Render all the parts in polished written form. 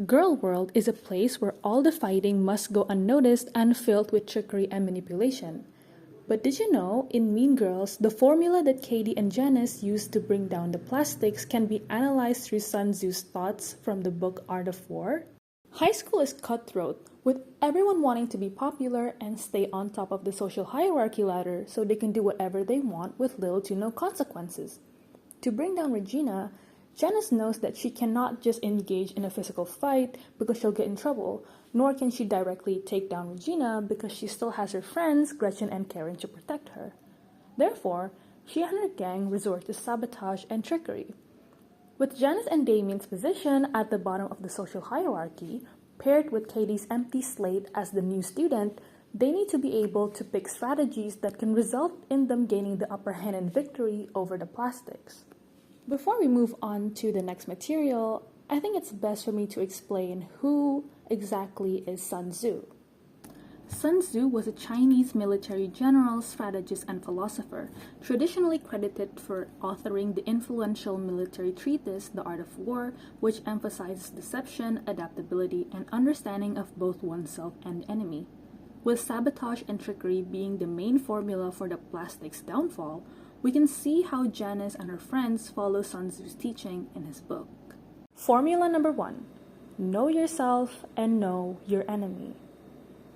Girl World is a place where all the fighting must go unnoticed and filled with trickery and manipulation. But did you know, in Mean Girls, the formula that Katie and Janice used to bring down the plastics can be analyzed through Sun Tzu's thoughts from the book Art of War? High school is cutthroat, with everyone wanting to be popular and stay on top of the social hierarchy ladder so they can do whatever they want with little to no consequences. To bring down Regina, Janice knows that she cannot just engage in a physical fight because she'll get in trouble, nor can she directly take down Regina because she still has her friends, Gretchen and Karen, to protect her. Therefore, she and her gang resort to sabotage and trickery. With Janice and Damien's position at the bottom of the social hierarchy, paired with Katie's empty slate as the new student, they need to be able to pick strategies that can result in them gaining the upper hand and victory over the plastics. Before we move on to the next material, I think it's best for me to explain who exactly is Sun Tzu. Sun Tzu was a Chinese military general, strategist, and philosopher, traditionally credited for authoring the influential military treatise, The Art of War, which emphasizes deception, adaptability, and understanding of both oneself and the enemy. With sabotage and trickery being the main formula for the plastic's downfall, we can see how Janice and her friends follow Sun Tzu's teaching in his book. Formula number 1. Know yourself and know your enemy.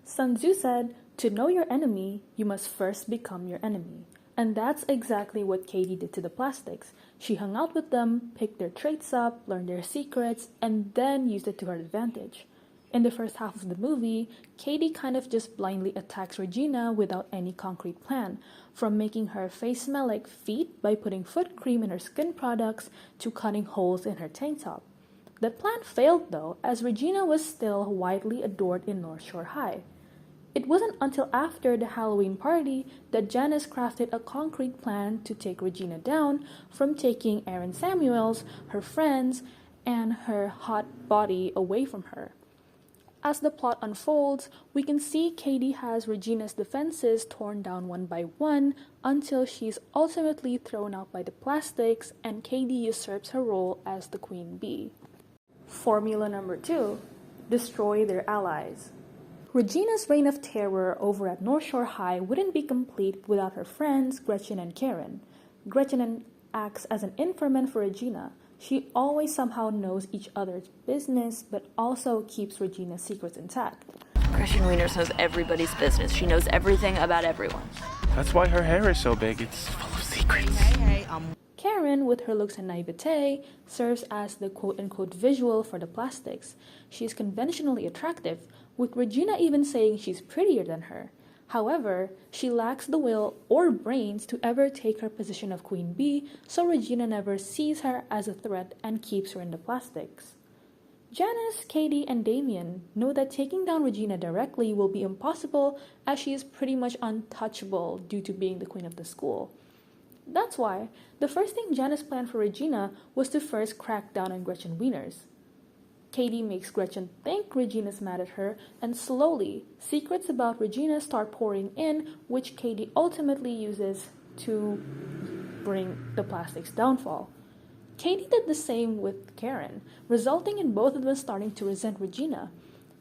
Sun Tzu said, to know your enemy, you must first become your enemy. And that's exactly what Katie did to the plastics. She hung out with them, picked their traits up, learned their secrets, and then used it to her advantage. In the first half of the movie, Katie kind of just blindly attacks Regina without any concrete plan, from making her face smell like feet by putting foot cream in her skin products to cutting holes in her tank top. That plan failed though, as Regina was still widely adored in North Shore High. It wasn't until after the Halloween party that Janice crafted a concrete plan to take Regina down, from taking Aaron Samuels, her friends, and her hot body away from her. As the plot unfolds, we can see Katie has Regina's defenses torn down one by one until she's ultimately thrown out by the plastics and Katie usurps her role as the Queen Bee. Formula number 2. Destroy their allies. Regina's reign of terror over at North Shore High wouldn't be complete without her friends Gretchen and Karen. Gretchen acts as an informant for Regina. She always somehow knows each other's business, but also keeps Regina's secrets intact. Gretchen Wieners knows everybody's business. She knows everything about everyone. That's why her hair is so big. It's full of secrets. Karen, with her looks and naivete, serves as the quote-unquote visual for the plastics. She is conventionally attractive, with Regina even saying she's prettier than her. However, she lacks the will or brains to ever take her position of Queen Bee, so Regina never sees her as a threat and keeps her in the plastics. Janice, Katie, and Damien know that taking down Regina directly will be impossible, as she is pretty much untouchable due to being the queen of the school. That's why the first thing Janice planned for Regina was to first crack down on Gretchen Wieners. Katie makes Gretchen think Regina's mad at her, and slowly, secrets about Regina start pouring in, which Katie ultimately uses to bring the plastic's downfall. Katie did the same with Karen, resulting in both of them starting to resent Regina.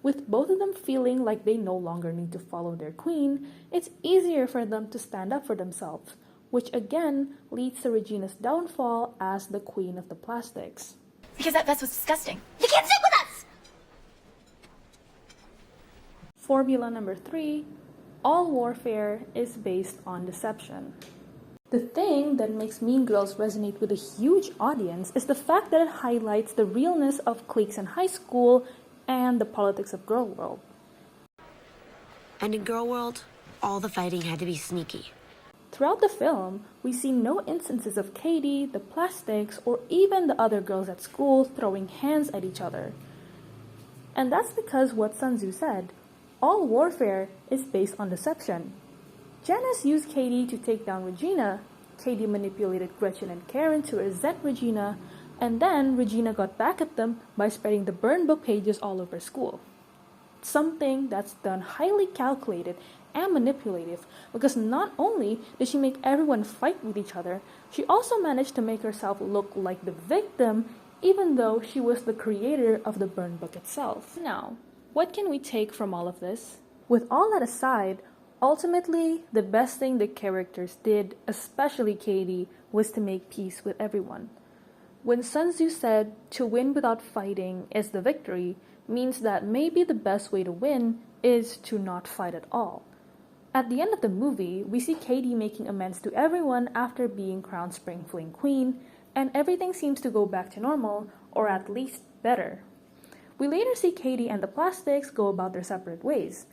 With both of them feeling like they no longer need to follow their queen, it's easier for them to stand up for themselves, which again leads to Regina's downfall as the queen of the plastics. Because that's what's disgusting. You can't sit with us! Formula number 3. All warfare is based on deception. The thing that makes Mean Girls resonate with a huge audience is the fact that it highlights the realness of cliques in high school and the politics of Girl World. And in Girl World, all the fighting had to be sneaky. Throughout the film, we see no instances of Katie, the plastics, or even the other girls at school throwing hands at each other. And that's because what Sun Tzu said, all warfare is based on deception. Janice used Katie to take down Regina, Katie manipulated Gretchen and Karen to resent Regina, and then Regina got back at them by spreading the burn book pages all over school. Something that's done highly calculated and manipulative, because not only did she make everyone fight with each other, she also managed to make herself look like the victim even though she was the creator of the burn book itself. Now, what can we take from all of this? With all that aside, ultimately, the best thing the characters did, especially Katie, was to make peace with everyone. When Sun Tzu said, "To win without fighting is the victory," means that maybe the best way to win is to not fight at all. At the end of the movie, we see Katie making amends to everyone after being crowned Spring Fling Queen, and everything seems to go back to normal, or at least better. We later see Katie and the Plastics go about their separate ways.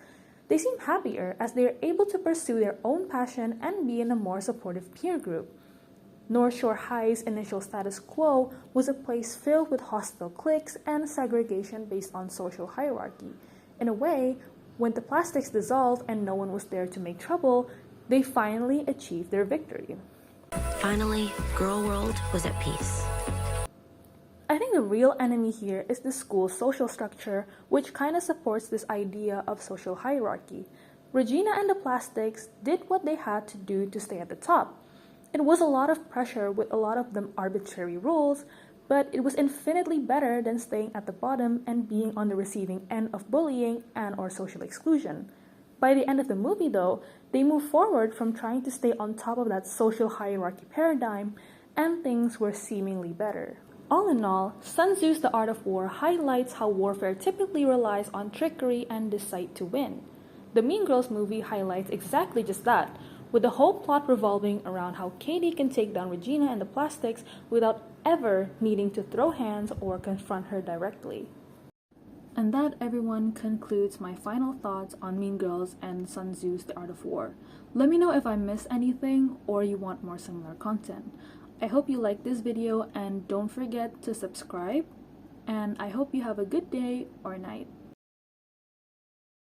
They seem happier as they are able to pursue their own passion and be in a more supportive peer group. North Shore High's initial status quo was a place filled with hostile cliques and segregation based on social hierarchy. In a way, when the Plastics dissolved and no one was there to make trouble, they finally achieved their victory. Finally, Girl World was at peace. I think the real enemy here is the school's social structure, which kind of supports this idea of social hierarchy. Regina and the Plastics did what they had to do to stay at the top. It was a lot of pressure with a lot of them arbitrary rules, but it was infinitely better than staying at the bottom and being on the receiving end of bullying and or social exclusion. By the end of the movie though, they move forward from trying to stay on top of that social hierarchy paradigm, and things were seemingly better. All in all, Sun Tzu's The Art of War highlights how warfare typically relies on trickery and deceit to win. The Mean Girls movie highlights exactly just that, with the whole plot revolving around how Katie can take down Regina and the Plastics without ever needing to throw hands or confront her directly. And that, everyone, concludes my final thoughts on Mean Girls and Sun Tzu's The Art of War. Let me know if I missed anything or you want more similar content. I hope you liked this video and don't forget to subscribe, and I hope you have a good day or night.